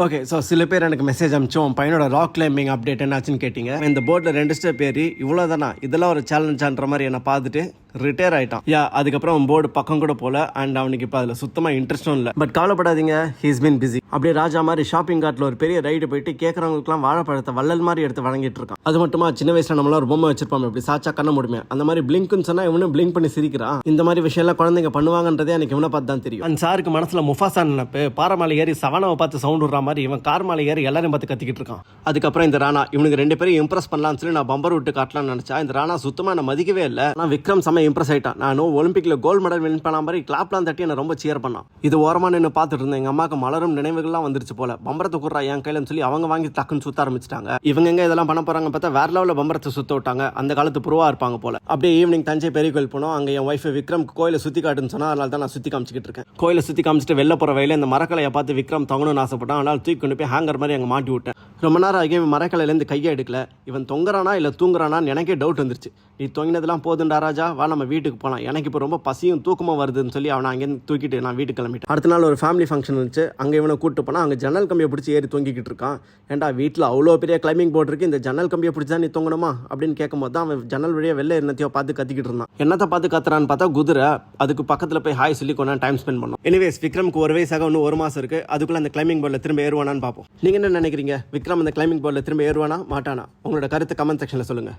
Okay, so சில பேர் எனக்கு மெசேஜ் அனுப்பிச்சோம் பையனோட ராக் கிளைம்பிங் அப்டேட் என்னாச்சுன்னு கேட்டிங்க. இந்த போர்டில் 2 ஸ்டெப் ஏறி இவ்வளோ தானா இதெல்லாம் ஒரு சேலஞ்சான்ற மாதிரி என்னை பார்த்துட்டு ரிட்டையர் ஆகிட்டான். அதுக்கப்புறம் போர்டு பக்கம் கூட போல அண்ட் அவனுக்கு இப்போ அதில் சுத்தமாக இன்ட்ரெஸ்டும் இல்லை. பட் கவலைப்படாதீங்க, ஹீஸ் பீன் பிஸி. அப்படியே ராஜா மாதிரி ஷாப்பிங் கார்ட்டில் ஒரு பெரிய ரைடு போயிட்டு கேட்குறவங்களுக்குலாம் வாழைப்பழத்தை வள்ளல் மாதிரி எடுத்து வழங்கிட்டு இருக்கான். அது மட்டுமா சின்ன வயசில் நம்மளாம் ஒரு பொம்மை வச்சிருப்போம், இப்படி சாச்சா கண்ண முடியுமே அந்த மாதிரி பிளிங்க்னு சொன்னால் இவனும் பிளிங்க் பண்ணி சிரிக்கிறான். இந்த மாதிரி விஷயம்லாம் குழந்தைங்க பண்ணுவாங்கன்றதே எனக்கு இவனை பார்த்து தான் தெரியும். அந்த சாருக்கு மனசில் முஃபாசா நினைப்பு, பாரமாலை ஏறி சவானாவை பார்த்து சவுண்ட் விடுற மாதிரி இவன் கார் மாலை ஏறி எல்லாரும் பார்த்து கத்திக்கிட்டு இருக்கான். அதுக்கப்புறம் இந்த ராணா இவனுக்கு 2 பேரும் இம்ப்ரெஸ் பண்ணலாம்னு சொல்லி நான் பம்பர் விட்டு காட்டலாம்னு நினைச்சா இந்த ராணா சுத்தமாக நான் மதிக்கவே இல்லை. நான் விக்ரம் செம்ம இம்ப்ரெஸ் ஆயிட்டான். நானும் ஒலிம்பிக்ல கோல்டு மெடல் வின் பண்ண மாதிரி கிளாப்லாம் தட்டி என்ன ரொம்ப சியர் பண்ணான். இது ஓரமா நின்று பார்த்துட்டு இருந்தேன். எங்க அம்மாக்கு மலரும் நினைவுகள்லாம் வந்துருச்சு போல. பம்பரத்தை குடுறா என் கையிலன்னு சொல்லி அவங்க வாங்கி டக்குன்னு சுத்த ஆரம்பிச்சிட்டாங்க. இவங்க எங்க இதெல்லாம் பண்ண போறாங்க பார்த்தா வேற லெவலில் பம்பரத்தை சுத்த விட்டாங்க. அந்த காலத்து புருவா இருப்பாங்க போல. அப்படியே ஈவினிங் தஞ்சை பெரிய கோயில் போனோம். அங்கே என் ஒய்ஃப் விக்ரம் கோயிலை சுத்தி காட்டுன்னு சொன்னா, அதனால தான் நான் சுத்தி காமிச்சிட்டு இருக்கேன். கோயிலை சுத்தி காமிச்சிட்டு வெளில போற வயல இந்த மரக்கலையை பார்த்து விக்ரம் தொங்கணும்னு ஆசைப்பட்டான். அதனால தூக்கி கொண்டு போய் ஹேங்கர் மாதிரி அங்கே மாட்டி விட்டேன். ரொம்ப நேரம் ஆகிய மரக்கலையிலேருந்து கையை எடுக்கல. இவன் தொங்குறானா இல்லை தூங்குறானான்னு எனக்கே டவுட் வந்துருச்சு. நீ தொங்கினதெல்லாம் போதுண்டா ராஜா, வா நம்ம வீட்டுக்கு போகலாம், எனக்கு இப்போ ரொம்ப பசியும் தூக்கமாக வருதுன்னு சொல்லி அவனை அங்கேருந்து தூக்கிட்டு நான் வீட்டுக்கு கிளம்பிட்டேன். அடுத்த நாள் ஒரு ஃபேமிலி ஃபங்க்ஷன் இருந்துச்சு. அங்கே இவனை கூப்பிட்டு போனால் அங்கே ஜன்னல் கம்பியை பிடிச்சி ஏறி தொங்கிக்கிட்டு இருக்கான். ஏன்டா வீட்டில் அவ்வளோ பெரிய கிளைம்பிங் போர்டு இருக்கு, இந்த ஜன்னல் கம்பியை பிடிச்சி தான் நீ தொங்கணுமா அப்படின்னு கேட்கும்போது தான் அவன் ஜன்னல் வழியாக வெளில என்னத்தையோ பார்த்து கத்திக்கிட்டு இருந்தான். என்னத்தை பார்த்து கத்துறான்னு பார்த்தா குதிரை. அதுக்கு பக்கத்தில் போய் ஹாய் சொல்லி கொண்டா டைம் ஸ்பெண்ட் பண்ணோம். எனிவேஸ் விக்ரமுக்கு ஒரு வயசாக இன்னும் 1 மாதம் இருக்குது. அதுக்குள்ளே அந்த கிளைம்பிங் போர்டில் திரும்ப ஏறுவானான்னு பார்ப்போம். நீங்கள் என்ன நினைக்கிறீங்க? விக்ரம் அந்த கிளைம்பிங் போர்டில் திரும்ப ஏறுவானா மாட்டானா? உங்களோட கருத்து கமெண்ட் செக்ஷனில் சொல்லுங்கள்.